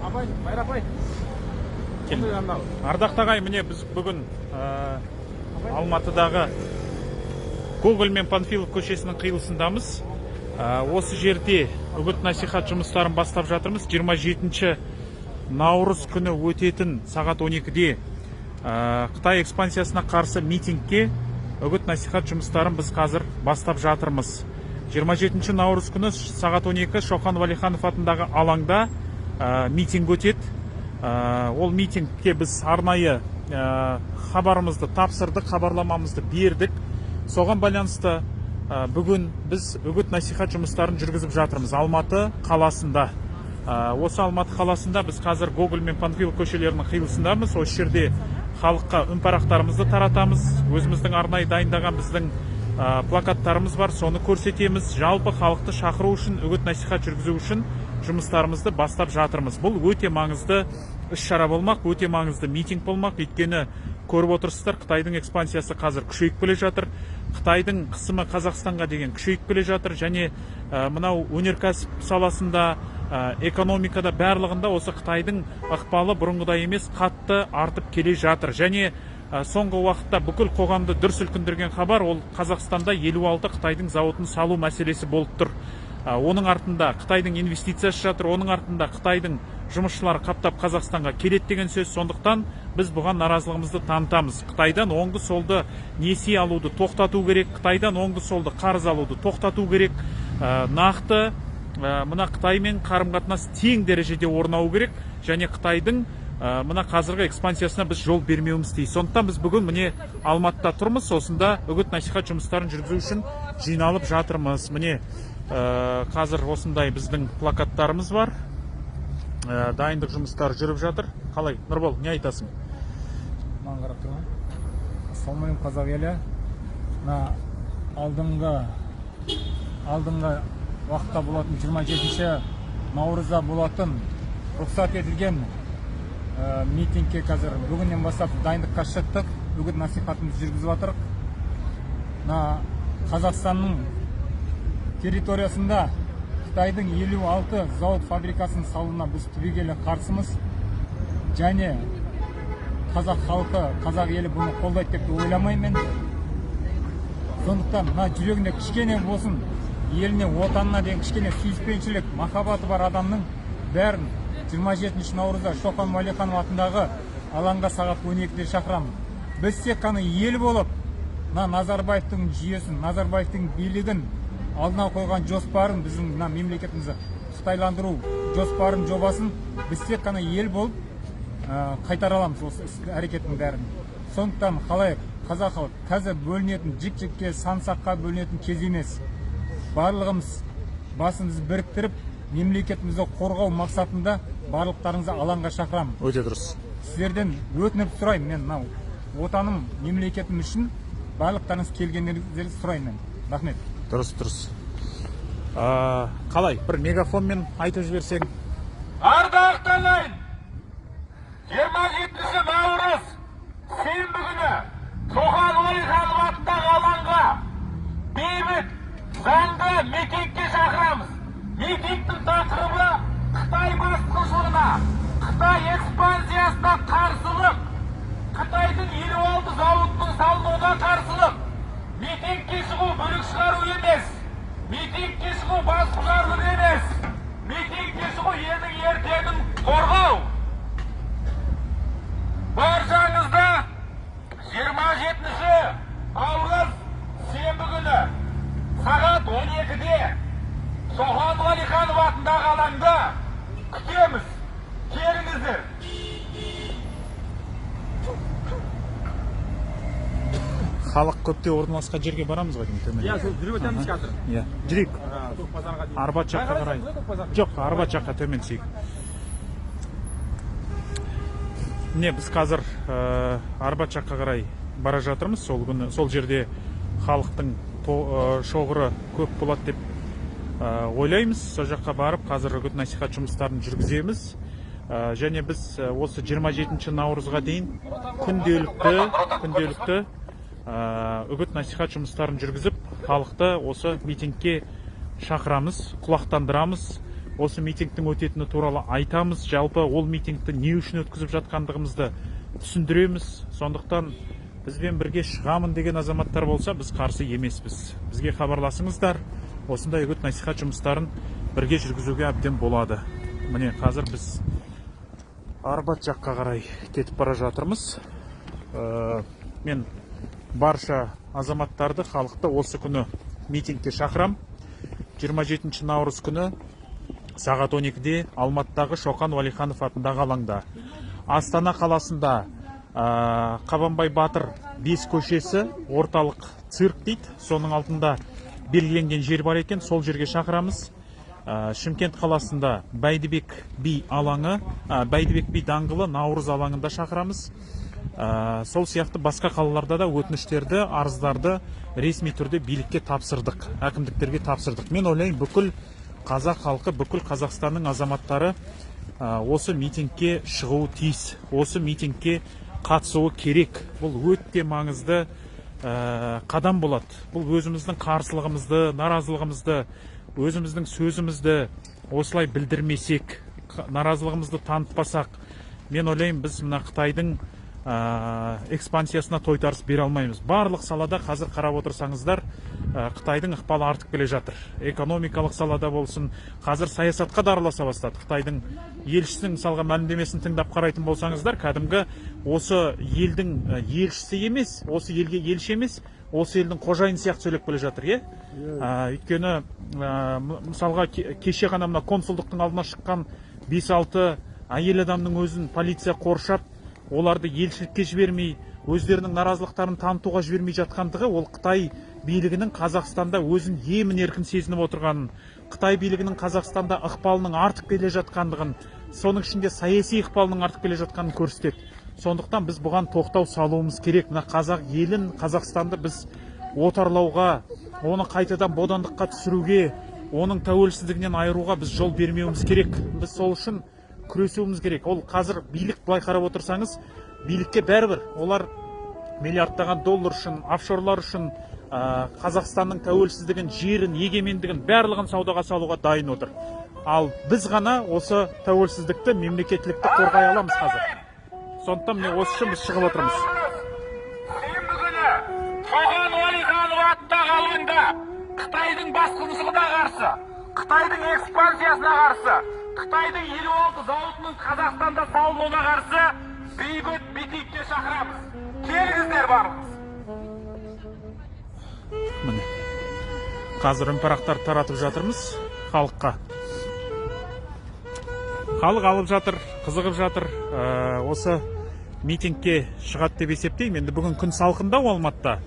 Абай, Байрапай. Ардақты ағай, міне біз бүгін Алматыдағы Гоголь мен Панфилов көшесінің қиылысындамыз. Осы жерде үгіт насихат жұмыстарын бастап жатырмыз. 27 наурыз күні өтетін сағат 12-де Қытай экспансиясына қарсы митингке үгіт насихат жұмыстарын біз қазір бастап жатырмыз. 27 наурыз күні сағат 12 Шоқан Уәлиханов атындағы алаңда митинг өтеді. Ол митингке біз арнайы хабарымызды тапсырдық, хабарламамызды бердік. Соған байланысты бүгін біз үгіт насихат жұмыстарын жүргізіп жатырмыз Алматы қаласында. Осы Алматы қаласында біз қазір Гоголь мен Панфилов көшелерінің қиылысындамыз. Осы жерде халыққа үнпарақтарымызды таратамыз. Өзіміздің арнайы дайындаған біздің плакаттарымыз бар, соны көрсетеміз. Жалпы халықты шақыру үшін, үгіт насихат жүргізу үшін жұмыстарымызды бастап жатырмыз. Бұл өте маңызды іс-шара болмақ, өте маңызды митинг болмақ. Өйткені көріп отырсыздар, Қытайдың экспансиясы қазір күшейіп келе жатыр. Қытайдың қысымы Қазақстанға деген күшейіп келе жатыр, және мынау өнеркәсіп саласында, экономикада барлығында осы Қытайдың ықпалы бұрынғыдай емес, қатты артып келе жатыр. Және соңғы уақытта бүкіл қоғамды дүр сілкіндірген хабар, ол Қазақстанда 56 Қытайдың зауытын салу мәселесі болып тұр. Оның артында Қытайдың инвестициясы жатыр, оның артында Қытайдың жұмысшылары қаптап Қазақстанға келеді деген сөз. Сондықтан біз бұған наразылығымызды танытамыз. Қытайдан оңды солды несие алуды тоқтату керек, Қытайдан оңды солды қарыз алуды тоқтату керек. Нақты мына Қытаймен қарым-қатынас тең дәрежеде орнауы керек, және Қытайдың мына қазіргі экспансиясына біз жол бермеуіміз тиіс. Сондықтан біз бүгін міне Алматыда тұрмыз, осында үгіт насихат жұмыстарын жүргізу үшін жиналып жатырмыз. Міне қазір осындай біздің плакаттарымыз бар. Дайындық жұмыстары жүріп жатыр. Қалай, Нұрбол, не айтасың? Маған қарап тұрған. Ассалаумағалейкум, қазақ елі. Алдыңғы уақытта болатын 27 наурызда болатын рұқсат етілген митингке қазір бүгіннен бастап дайындыққа шықтық. Үгіт насихатымызды жүргізіп жатырық. Қазақстанның территориясында Қытайдың 56 зауыт фабрикасының салуына біз түбегейлі қарсымыз. Және қазақ халқы, қазақ елі бұны қолдайды деп ойламаймын. Сондықтан жүрегінде кішкене болсын, еліне, отанына деген кішкене сүйіспеншілік, махаббаты бар адамның бәрін 27 наурызда Шоқан Уәлиханов атындағы алаңға сағат 12-де шақырамын. Біз тек қана ел болып, Назарбаевтың жүйесін, Назарбаевтың билігін алдына қойған жоспарын, біздің мемлекетімізді қытайландыру жоспарын, жобасын біз тек қана ел болып қайтара аламыз осы әрекеттің бәрін. Сондықтан қалайық, қазақ халық қазір бөлінетін, жік-жікке, сан-саққа бөлінетін кез емес. Барлығымыз басымызды біріктіріп, мемлекетімізді қорғау мақсатында барлықтарыңызды алаңға шақырамын. Өте дұрыс. Сіздерден өтініп сұраймын, мен отаным, мемлекетім үшін барлықтарыңыз келгендеріңізді сұраймын. Рахмет. Дұрыс. Қалай, бір мегафонмен айтып жіберсең? Ардақты ағайын, 27 наурыз сенбі күні Шоқан Уәлиханов атындағы алаңға бейбіт, заңды митингке шақырамыз. Митингтің тақырыбы Қытай басқыншылығына, Қытай экспансиясына қарсылық, Қытайдың 56 зауытының салынуына қарсылық. Митингке шығу бүлік шығару емес, митингке шығу басып жару емес, митингке шығу елдің ертеңін қорғау. Баршаңызды 27 наурыз сенбі күні сағат 12-де Шоқан Уәлиханов атындағы алаңда күтеміз. Келіңіздер. Халық көптеп орналасқан жерге барамыз ғой деймін. Жүріп өтеміз қазір. Жүрейік. Арбат жаққа қарай. Жоқ, Арбат жаққа төмен түсейік. Міне біз қазір Арбат жаққа қарай бара жатырмыз. Сол жерде халықтың шоғыры көп болады деп ойлаймыз. Сол жаққа барып қазір үгіт насихат жұмыстарын жүргіземіз. Және біз осы 27 наурызға дейін күнделікті үгіт насихат жұмыстарын жүргізіп, халықты осы митингке шақырамыз, құлақтандырамыз. осы митингтің өтетіні туралы айтамыз. Жалпы ол митингті не үшін өткізіп жатқандығымызды түсіндіреміз. Сондықтан бізбен бірге шығамын деген азаматтар болса, біз қарсы емеспіз. Бізге хабарласыңыздар. Осындай үгіт насихат жұмыстарын бірге жүргізуге әбден болады. Міне қазір біз Арбат жаққа қарай кетіп бара жатырмыз. Мен барша азаматтарды, халықты осы күні митингке шақырам. 27 наурыз күні сағат 12-де Алматыдағы Шоқан Уәлиханов атындағы алаңда. Астана қаласында Қабанбай Батыр 5 көшесі орталық цирк дейді. Соның алдында белгіленген жер бар екен, сол жерге шақырамыз. Шымкент қаласында Бәйдібек би алаңы, Бәйдібек би даңғылы Наурыз алаңында шақырамыз. Сол сияқты басқа қалаларда да өтініштерді, арыздарды ресми түрде билікке тапсырдық, әкімдіктерге тапсырдық. Мен ойлаймын, бүкіл қазақ халқы, бүкіл Қазақстанның азаматтары осы митингке шығуы тиіс, осы митингке қатысуы керек. Бұл өте маңызды қадам болады. Бұл өзіміздің қарсылығымызды, наразылығымызды, өзіміздің сөзімізді осылай білдірмесек, наразылығымызды танытпасақ, мен ойлаймын, біз мына Қытайдың экспансиясына тойтарыс бере алмаймыз. Барлық салада қазір қарап отырсаңыздар, Қытайдың ықпалы артып келе жатыр. Экономикалық салада болсын, қазір саясатқа да араласа бастады. Қытайдың елшісінің мысалға мәлімдемесін тыңдап қарайтын болсаңыздар, кәдімгі осы елдің елшісі емес, осы елге елші емес, осы елдің қожайыны сияқты сөйлеп келе жатыр, өйткені мысалға кеше ғана мына консулдықтың алдына шыққан 5-6 әйел адамның өзін полиция қоршап, оларды елшілікке жібермей, өздерінің наразылықтарын танытуға жібермей жатқандығы, ол Қытай билігінің Қазақстанда өзін емін еркін сезініп отырғанын, Қытай билігінің Қазақстанда ықпалының артып келе жатқандығын, соның ішінде саяси ықпалының артып келе жатқанын көрсетеді. Сондықтан біз бұған тоқтау салуымыз керек. Мына қазақ елін, Қазақстанды біз отарлауға, оны қайтадан бодандыққа түсіруге, оның тәуелсіздігінен айыруға біз жол бермеуіміз керек. Біз сол үшін күресуіміз керек. Ол қазір билік, былай қарап отырсаңыз, билікке бәрібір, олар миллиардтаған доллар үшін, офшорлар үшін Қазақстанның тәуелсіздігін, жерін, егемендігін барлығын саудаға салуға дайын отыр. Ал біз ғана осы тәуелсіздікті, мемлекеттілікті қорғай аламыз қазір. Сондықтан міне осы үшін біз шығып отырмыз. Сенбі күні Шоқан Уәлиханов атындағы алаңда Қытайдың басқыншылығына қарсы, Қытайдың экспансиясына қарсы, Қытайдың 56 зауытының Қазақстанда салынуына қарсы бейбіт митингке шақырамыз. Келіңіздер барлығыз. Міне қазір үнпарақтар таратып жатырмыз халыққа. Халық алып жатыр, қызығып жатыр. Осы митингке шығады деп есептеймін. Енді бүгін күн салқындау Алматыда.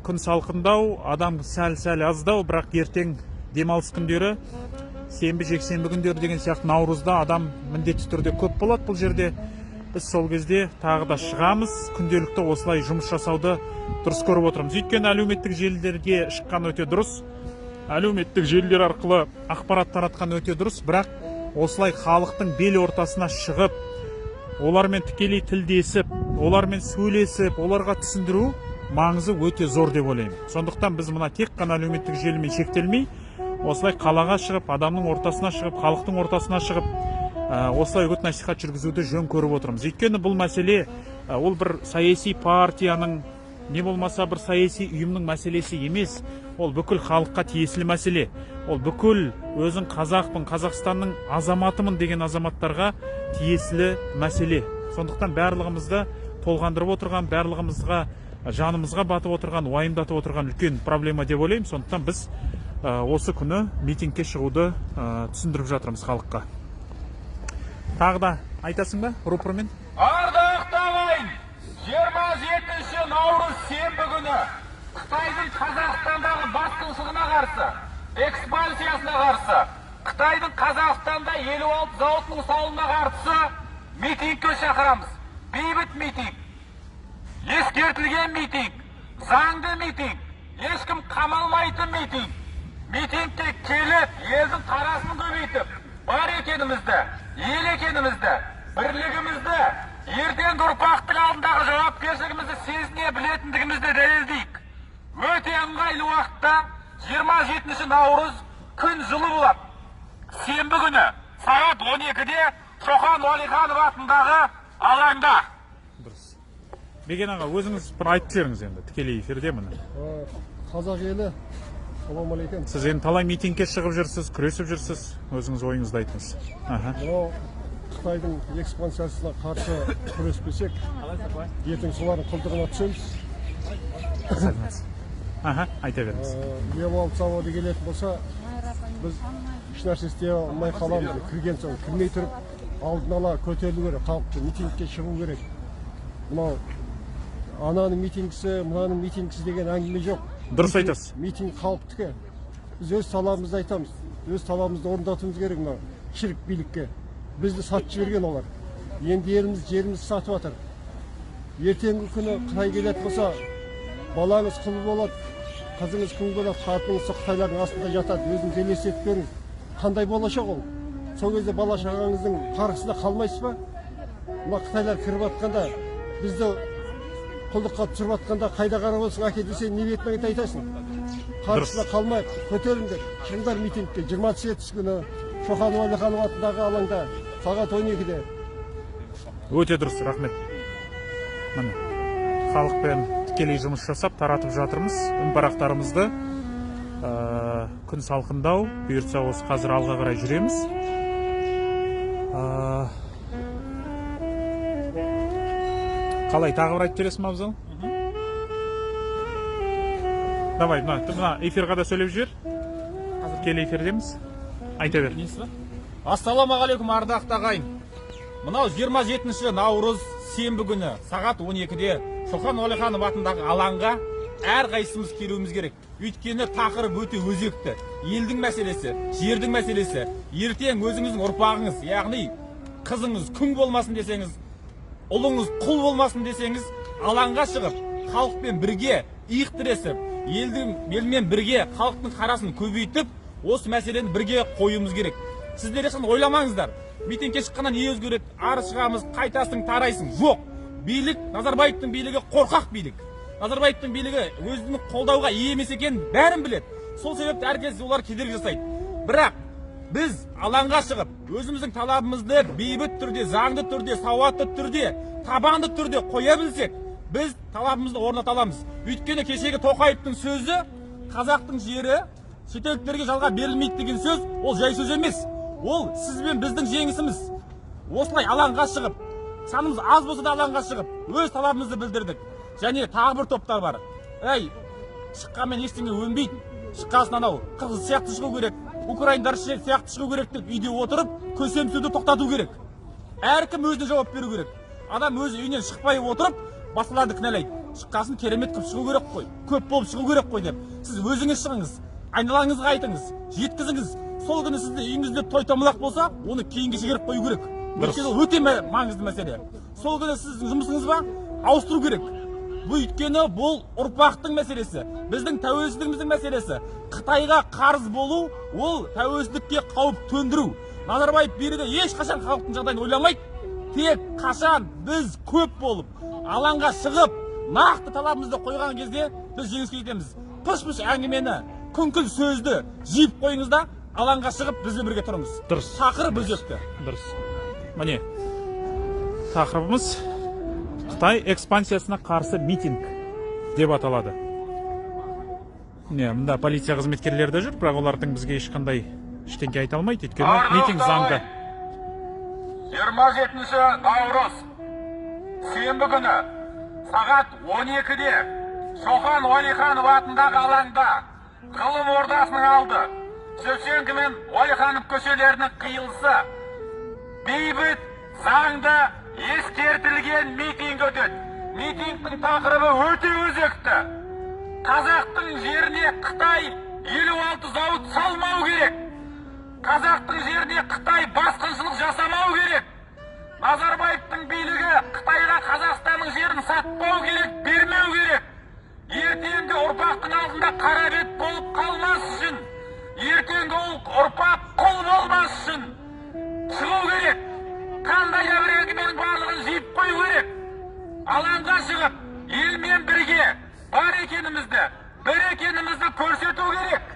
Күн салқындау, адам сәл аздау, бірақ ертең демалыс күндері, сенбі, жексенбі күндері деген сияқты Наурызда адам міндетті түрде көп болады бұл жерде. Біз сол кезде тағы да шығамыз, күнделікті осылай жұмыс жасауды дұрыс көріп отырмыз. Өйткені әлеуметтік желілерге шыққан өте дұрыс, әлеуметтік желілер арқылы ақпарат таратқан өте дұрыс, бірақ осылай халықтың бел ортасына шығып, олармен тікелей тілдесіп, олармен сөйлесіп, оларға түсіндіру маңызы өте зор деп ойлаймын. Сондықтан біз мына тек қана әлеуметтік желімен шектелмей, осылай қалаға шығып, адамның ортасына шығып, халықтың ортасына шығып, осылай үгіт насихат жүргізуді жөн көріп отырмыз. Өйткені бұл мәселе ол бір саяси партияның, не болмаса бір саяси ұйымның мәселесі емес, ол бүкіл халыққа тиесілі мәселе. Ол бүкіл өзің қазақпын, Қазақстанның азаматымын деген азаматтарға тиесілі мәселе. Сондықтан барлығымызды толғандырып отырған, барлығымызға жанымызға батып отырған, уайымдатып отырған үлкен проблема деп ойлаймын. Сондықтан біз осы күні митингке шығуды түсіндіріп жатырмыз халыққа. Тағы да айтасың ба, рупормен? Ардақты ағайын, 27 наурыз сенбі күні Қытайдың Қазақстандағы басқыншылығына қарсы, экспансиясына қарсы, Қытайдың Қазақстанда 56 зауытының салынуына қарсы митингке шақырамыз. Бейбіт митинг, ескертілген митинг, заңды митинг, ешкім қамалмайтын митинг. Митингке келіп, елдің қарасын көбейтіп, бар екенімізді, ел екенімізді, бірлігімізді, ертеңгі ұрпақтың алдындағы жауапкершілігімізді сезіне білетіндігімізді дәлелдейік. Өте ыңғайлы уақытта 27 наурыз күн жылы болады. сенбі күні сағат 12-де Шоқан Уәлиханов атындағы алаңда. Дұрыс. Беген аға, өзіңіз бір айтып жіберіңіз енді, тікелей эфирде міне. Қазақ елі, ассалаумағалейкум. Сіз енді талай митингке шығып жүрсіз, күресіп жүрсіз, өзіңіз ойыңызды айтыңыз. Мынау Қытайдың экспансиясына қарсы күреспесек, ертең солардың құлдығына түсеміз. Айта беріңіз. Левалды заводы келетін болса, біз еш нәрсе істей алмай қаламыз. Кірген соң кірмей тұрып, алдын ала көтерілу керек, халықты митингке шығу керек. Мынау ананың митингісі, мынаның митингісі деген әңгіме жоқ. Дұрыс айтасыз. Митинг халықтікі. Біз өз талабымызды айтамыз. Өз талабымызды орындатуымыз керек мынау ширк билікке. Бізді сатып жіберген олар. Енді еліміз, жеріміз сатып жатыр. Ертеңгі күні Қытай келетін болса, балаңыз құл болады, қызыңыз күң болады, қатыныңыз Қытайлардың астында жатады. Өзіңіз елестетіп көріңіз. Қандай болашақ ол? Сол кезде бала шағаңыздың қарғысында қалмайсыз ба? Мына Қытайлар кіріп жатқанда, бізді құлдыққа түсіріп жатқанда қайда қарап olsun әке десе не бетімен айтасың? Қарғысында қалмай, көтеріңдер, шығыңдар митингке 27 күні Шоқан Уәлиханов атындағы алаңда сағат 12-де. Өте дұрыс, рахмет. Міне, халықпен тікелей жұмыс жасап, таратып жатырмыз. Үнпарақтарымызды күн салқындау, бұйыртса осы қазір алға қарай жүреміз. Қалай, тағы бір айтып бересің, Абзал? Давай, мына эфирға да сөйлеп жібер. Қазір тікелей эфирдеміз. Айта бер. Ассалаумағалейкум, ардақты ағайын. Мынау 27 наурыз сенбі күні сағат 12-де Шоқан Уәлиханов атындағы алаңға әрқайсымыз келуіміз керек. Өйткені тақырып өте өзекті. Елдің мәселесі, жердің мәселесі. Ертең өзіңіздің ұрпағыңыз, яғни қызыңыз күң болмасын десеңіз, ұлыңыз құл болмасын десеңіз, алаңға шығып, халықпен бірге иық тіресіп, елмен бірге халықтың қарасын көбейтіп, осы мәселені бірге қоюымыз керек. Сіздер ешқандай ойламаңыздар. Митингке шыққаннан не өзгереді? Ары шығамыз, қайтасың, тарайсың. Жоқ. Билік, Назарбаевтың билігі қорқақ билік. Назарбаевтың билігі өзінің қолдауға ие емес екенін бәрін біледі. Сол себепті әркез олар кедергі жасайды. Бірақ біз алаңға шығып, өзіміздің талабымызды бейбіт түрде, заңды түрде, сауатты түрде, табанды түрде қоя білсек, біз талабымызды орната аламыз. Өйткені кешегі Тоқаевтың сөзі, қазақтың жері шетелдіктерге жалға берілмейді деген сөз, ол жай сөз емес. Ол сіз бен біздің жеңісіміз. Осылай алаңға шығып, санымыз аз болса да алаңға шығып, өз талабымызды білдірдік. Және тағы бір топтар бар. Шыққанмен ештеңе өнбейді. Шыққасын анау қырғыз сияқты шығу керек, украиндар сияқты шығу керек деп үйде отырып, көсемсуді тоқтату керек. Әркім өзіне жауап беру керек. Адам өзі үйінен шықпай отырып, басқаларды кінәлайды. Шыққасын керемет қып шығу керек қой, көп болып шығу керек қой деп. Сіз өзіңіз шығыңыз, айналаңызға айтыңыз, жеткізіңіз. Сол күні сізде үйіңізде той томалақ болса, оны кейінге шегеріп қою керек. Өйткені өте маңызды мәселе. Сол күні сіздің жұмысыңыз ба ауыстыру керек. Өйткені бұл ұрпақтың мәселесі, біздің тәуелсіздігіміздің мәселесі. Қытайға қарыз болу, ол тәуелсіздікке қауіп төндіру. Назарбаев береді ешқашан халықтың жағдайын ойламайды. Тек қашан біз көп болып, алаңға шығып, нақты талабымызды қойған кезде біз жеңіске жетеміз. Пыш-пыш әңгімені, күңкіл сөзді жиып қойыңыз да, алаңға шығып бізбен бірге тұрыңыз. Дұрыс. Тақырып өзекті. Дұрыс. Міне, тақырыбымыз Қытай экспансиясына қарсы митинг деп аталады. Мұнда полиция қызметкерлері де жүр, бірақ олардың бізге ешқандай ештеңе айта алмайды. Өйткені митинг заңды. 27 наурыз сенбі күні сағат 12-де Шоқан Уәлиханов атындағы алаңда ғылым ордасының алды, Шевченко мен Уәлиханов көшелерінің қиылысы бейбіт, заңды, ескертілген митинг өтеді. Митингтің тақырыбы өте өзекті. Қазақтың жеріне Қытай 56 зауыт салмау керек. Қазақтың жеріне Қытай басқыншылық жасамау керек. Назарбаевтың билігі Қытайға Қазақстанның жерін сатпау керек, бермеу керек. Ертеңгі ұрпақтың алдында қара бет болып қалмас үшін, ертеңгі ұрпақ құл болмас үшін шығу керек. Қандай да бір әңгіменің барлығын жиып қою керек. Алаңға шығып, елмен бірге бар екенімізді, бір екенімізді көрсету керек.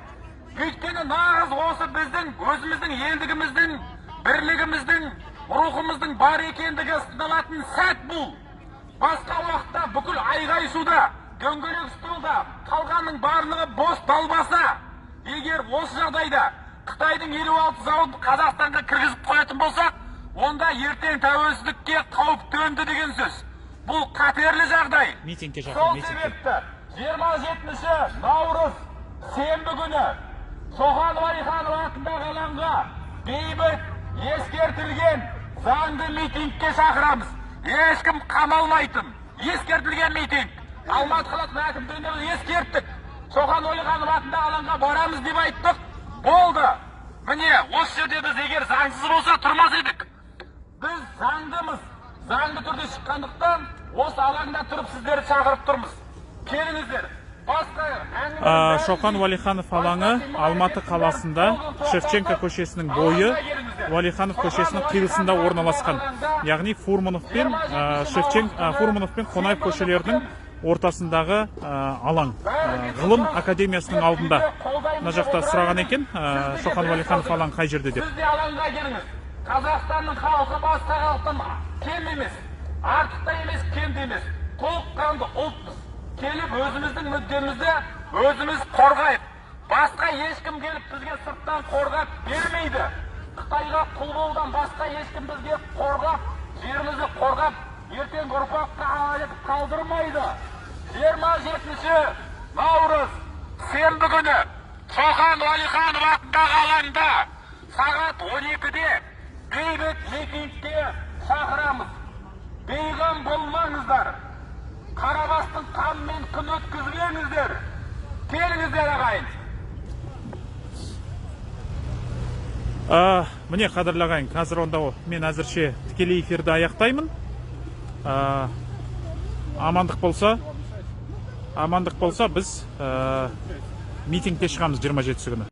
Өйткені нағыз осы біздің өзіміздің елдігіміздің, бірлігіміздің, рухымыздың бар екендігі сыналатын сәт бұл. Басқа уақытта бүкіл айғай-шуда, дөңгелек столда қалғанның барлығы бос далбаса. Егер осы жағдайда Қытайдың 56 зауытын Қазақстанға кіргізіп қоятын болсақ, онда ертең тәуелсіздікке қауіп төнді деген сөз. Бұл қатерлі жағдай. Митингке Сол шақыру, митингке. себепті 27 наурыз сенбі күні Шоқан Уәлиханов атындағы алаңға бейбіт, ескертілген заңды митингке шақырамыз. Ешкім қамалмайтын, ескертілген митинг. Алматы қаласының әкімдігіне ескерттік. Шоқан Уәлиханов атындағы алаңға барамыз деп айттық. Болды. Міне, осы жерде біз егер заңсыз болса тұрмас едік. Біз заңдымыз. Заңды түрде шыққандықтан осы алаңда тұрып сіздерді шақырып тұрмыз. Келіңіздер. Шоқан Уәлиханов алаңы Алматы қаласында Шевченко көшесінің бойы Уәлиханов көшесінің қиылысында орналасқан. Яғни Фурманов пен Қонаев көшелерінің ортасындағы алаң. Ғылым академиясының алдында. Мына жақта сұраған екен, Шоқан Уәлиханов алаң қай жерде деп. Сіз де алаңға келіңіз. Қазақстанның халқы басқа халықтан кем емес, артық та емес, кем де емес. Толыққанды ұлтпыз. Келіп өзіміздің мүддемізді өзіміз қорғайық. Басқа ешкім келіп бізге сырттан қорғап бермейді. Қытайға құл болудан басқа ешкім бізге қорғап, жерімізді қорғап, ертең ұрпаққа алып қалдырмайды. 27 наурыз сенбі күні Шоқан Уәлиханов атындағы алаңда сағат 12-де бейбіт митингке шақырамыз. Бейғам болмаңыздар. Қарабастың қанымен күн өткізбеңіздер. Келіңіздер ағайын. Міне қадірлі ағайын, қазір онда мен әзірше тікелей эфирді аяқтаймын. Амандық болса біз митингке шығамыз 27 күні.